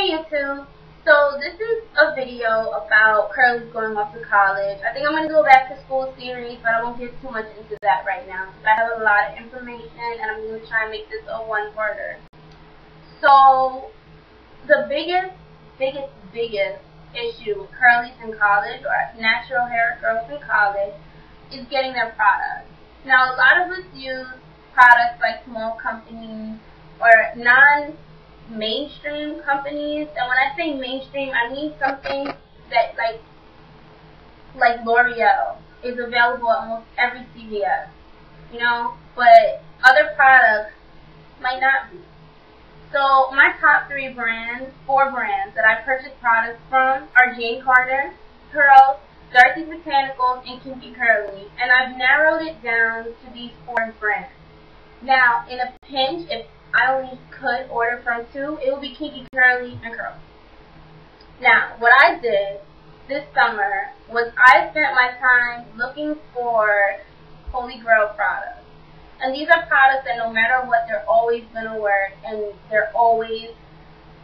Hey YouTube, so this is a video about Curlies going off to college. I think I'm going to go back to school series, but I won't get too much into that right now. I have a lot of information and I'm going to try and make this a one-worder. So the biggest issue with Curlies in college, or natural hair girls in college, is getting their products. Now a lot of us use products like small companies or non-mainstream companies, and when I say mainstream, I mean something that like L'Oreal is available at almost every CVS, you know, but other products might not be. So my top four brands that I purchase products from are Jane Carter, Curls, Darcy's Botanicals, and Kinky Curly, and I've narrowed it down to these four brands. Now, in a pinch, if I only could order from two, it would be Kinky Curly and Curls. Now, what I did this summer was I spent my time looking for Holy Grail products. And these are products that no matter what, they're always going to work and they're always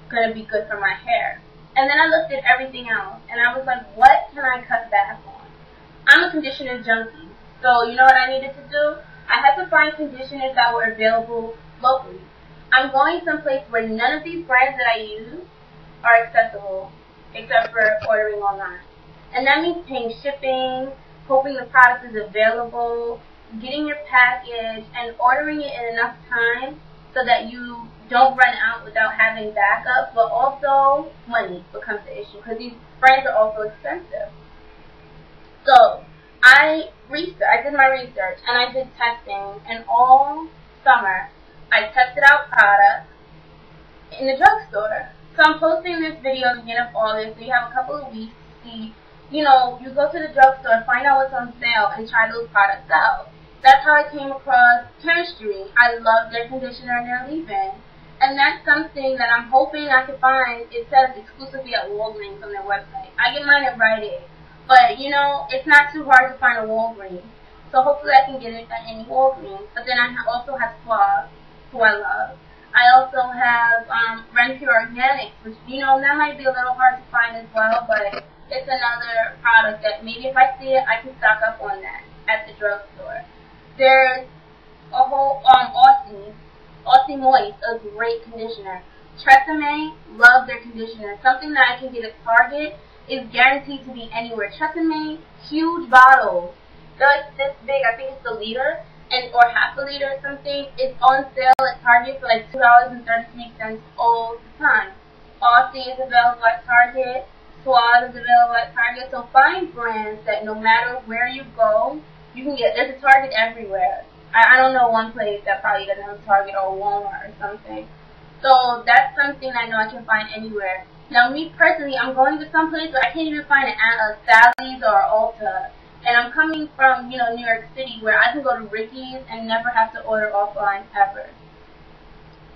going to be good for my hair. And then I looked at everything else and I was like, what can I cut back on? I'm a conditioner junkie, so you know what I needed to do? I had to find conditioners that were available locally. I'm going someplace where none of these brands that I use are accessible except for ordering online. And that means paying shipping, hoping the product is available, getting your package, and ordering it in enough time so that you don't run out without having backup, but also money becomes the issue because these brands are also expensive. So I did my research and I did testing, and all summer I tested out products in the drugstore. So I'm posting this video at the beginning of August, so you have a couple of weeks to see, you know, you go to the drugstore, find out what's on sale, and try those products out. That's how I came across Chemistry. I love their conditioner and their leave-in. And that's something that I'm hoping I can find. It says exclusively at Walgreens on their website. I get mine at Rite Aid. But, you know, it's not too hard to find a Walgreens. So hopefully I can get it at any Walgreens. But then I also have Suave, who I love. I also have Ren Pure Organics, which, you know, that might be a little hard to find as well. But it's another product that maybe if I see it, I can stock up on that at the drugstore. There's a whole Aussie Moist, a great conditioner. Tresemme, love their conditioner. Something that I can get at Target is guaranteed to be anywhere. Tresemme, huge bottles. They're like this big. I think it's a liter or half a liter or something. It's on sale at Target for like $2.33 all the time. Aussie is available at Target. Suave is available at Target. So find brands that no matter where you go, you can get. There's a Target everywhere. I don't know one place that probably doesn't have a Target or Walmart or something. So that's something I know I can find anywhere. Now me personally, I'm going to some place where I can't even find a Sally's or Ulta. And I'm coming from, you know, New York City, where I can go to Ricky's and never have to order offline ever.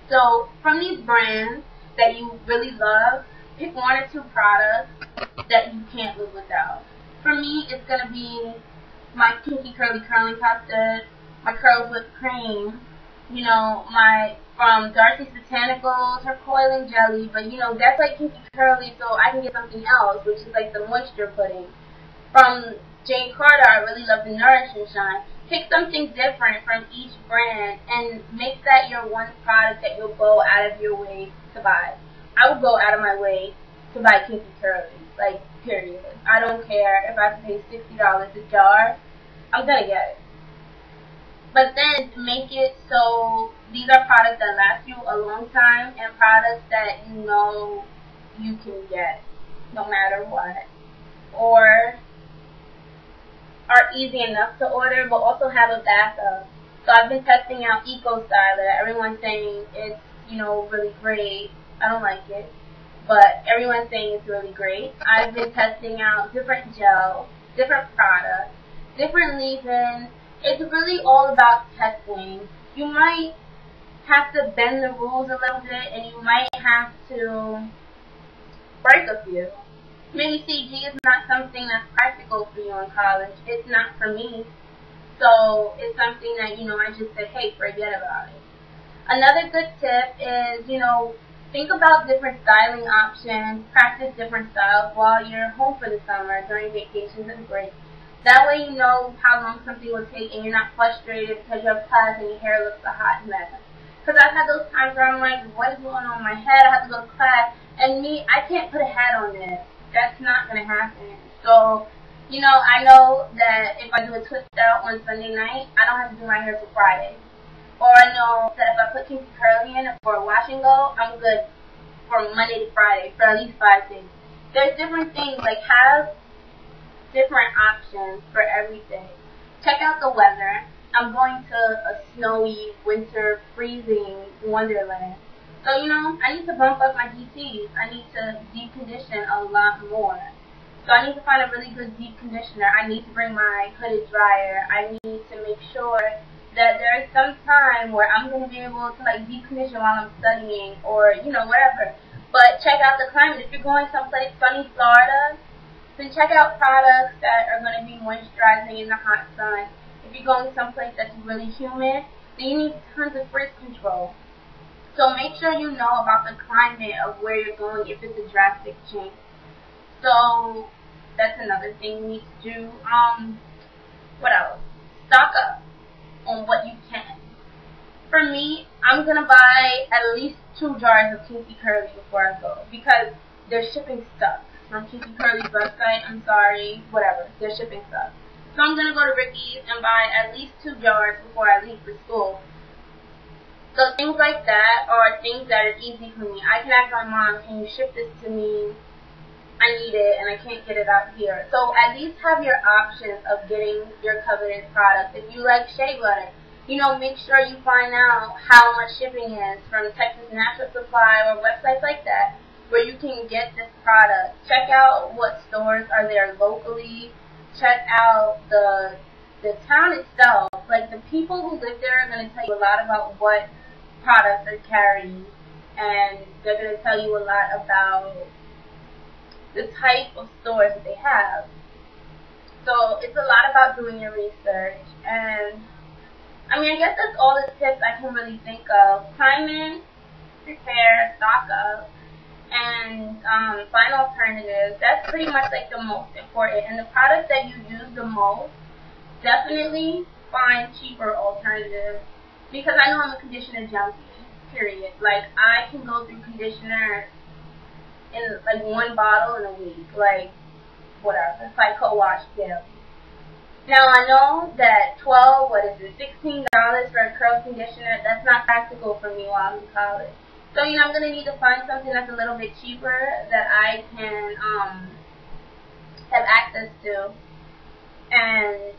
So from these brands that you really love, pick one or two products that you can't live without. For me, it's going to be my Kinky Curly Curling Custard, my Curls Whipped Cream, you know, from Darcy's Botanicals, her coiling jelly, but you know, that's like Kinky Curly, so I can get something else, which is like the moisture pudding. From Jane Carter, I really love the Nourish and Shine. Pick something different from each brand and make that your one product that you'll go out of your way to buy. I would go out of my way to buy Kinky Curly, like, period. I don't care if I have to pay $60 a jar, I'm gonna get it. But then make it so these are products that last you a long time and products that you know you can get no matter what, or are easy enough to order but also have a backup. So I've been testing out Eco Styler. Everyone's saying it's, you know, really great. I don't like it, but everyone's saying it's really great. I've been testing out different gels, different products, different leave-ins. It's really all about testing. You might have to bend the rules a little bit, and you might have to break a few. Maybe CG is not something that's practical for you in college. It's not for me. So it's something that, you know, I just said, hey, forget about it. Another good tip is, you know, think about different styling options, practice different styles while you're home for the summer, during vacations and breaks. That way you know how long something will take and you're not frustrated because you have class and your hair looks a hot mess. Because I've had those times where I'm like, what is going on in my head? I have to go to class. And me, I can't put a hat on this. That's not going to happen. So, you know, I know that if I do a twist out on Sunday night, I don't have to do my hair till Friday. Or I know that if I put kinky curly in for a wash and go, I'm good from Monday to Friday for at least 5 days. There's different things, like have different options for everything. Check out the weather. I'm going to a snowy, winter, freezing wonderland. So, you know, I need to bump up my DTs. I need to deep condition a lot more. So I need to find a really good deep conditioner. I need to bring my hooded dryer. I need to make sure that there is some time where I'm going to be able to like deep condition while I'm studying or, you know, whatever. But check out the climate. If you're going someplace sunny Florida, then check out products that are going to be moisturizing in the hot sun. If you're going someplace that's really humid, then you need tons of frizz control. So make sure you know about the climate of where you're going if it's a drastic change. So that's another thing you need to do. What else? Stock up on what you can. For me, I'm going to buy at least 2 jars of Kinky Curly before I go because their shipping sucks. From Kinky Curly's website, I'm sorry, whatever, their shipping sucks. So I'm going to go to Ricky's and buy at least 2 jars before I leave for school. So things like that are things that are easy for me. I can ask my mom, can you ship this to me? I need it and I can't get it out here. So at least have your options of getting your coveted product. If you like shea butter, you know, make sure you find out how much shipping is from Texas Natural Supply or websites like that where you can get this product. Check out what stores are there locally. Check out the town itself. Like the people who live there are going to tell you a lot about what products are carrying, and they're going to tell you a lot about the type of stores that they have. So it's a lot about doing your research, and I mean, I guess that's all the tips I can really think of. Time in, prepare, stock up, and find alternatives. That's pretty much like the most important. And the products that you use the most, definitely find cheaper alternatives. Because I know I'm a conditioner junkie, period. Like, I can go through conditioner in, like, 1 bottle in a week. Like, whatever. It's like co-wash daily. Now, I know that $16 for a curl conditioner, that's not practical for me while I'm in college. So, you know, I'm going to need to find something that's a little bit cheaper that I can have access to. And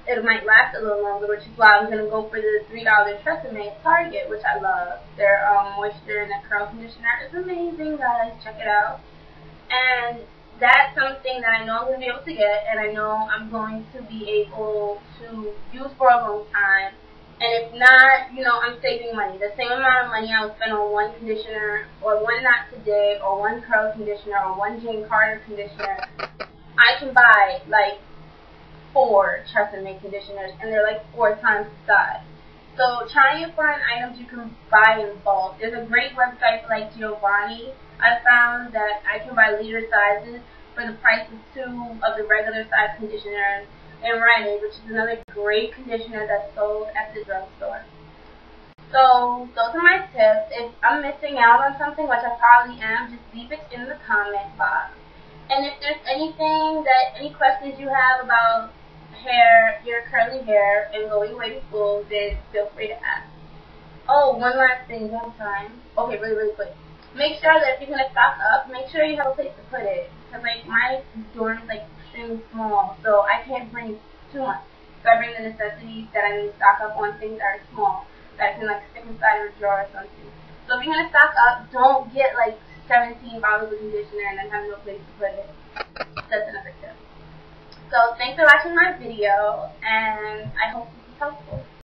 it might last a little longer, which is why I'm going to go for the $3 Tresemme at Target, which I love. Their moisture and their curl conditioner is amazing, guys. Check it out. And that's something that I know I'm going to be able to get, and I know I'm going to be able to use for a long time. And if not, you know, I'm saving money. The same amount of money I would spend on 1 conditioner, or 1 Not Today, or 1 curl conditioner, or 1 Jane Carter conditioner, I can buy, like, 4 Tresemme conditioners, and they're like 4 times the size. So try and find items you can buy in bulk. There's a great website like Giovanni. I found that I can buy liter sizes for the price of 2 of the regular size conditioners in Rite Aid, which is another great conditioner that's sold at the drugstore. So those are my tips. If I'm missing out on something, which I probably am, just leave it in the comment box. And if there's anything any questions you have about hair, your curly hair, and going away to school, then feel free to ask. Oh, one last thing, one time. Okay, really quick. Make sure that if you're going to stock up, make sure you have a place to put it. Because, like, my dorm is, like, extremely small, so I can't bring too much. So I bring the necessities that I need to stock up on, things that are small, that I can, like, stick inside of a drawer or something. So if you're going to stock up, don't get, like, 17 bottles of conditioner and then have no place to put it. That's another tip. So thanks for watching my video, and I hope this is helpful.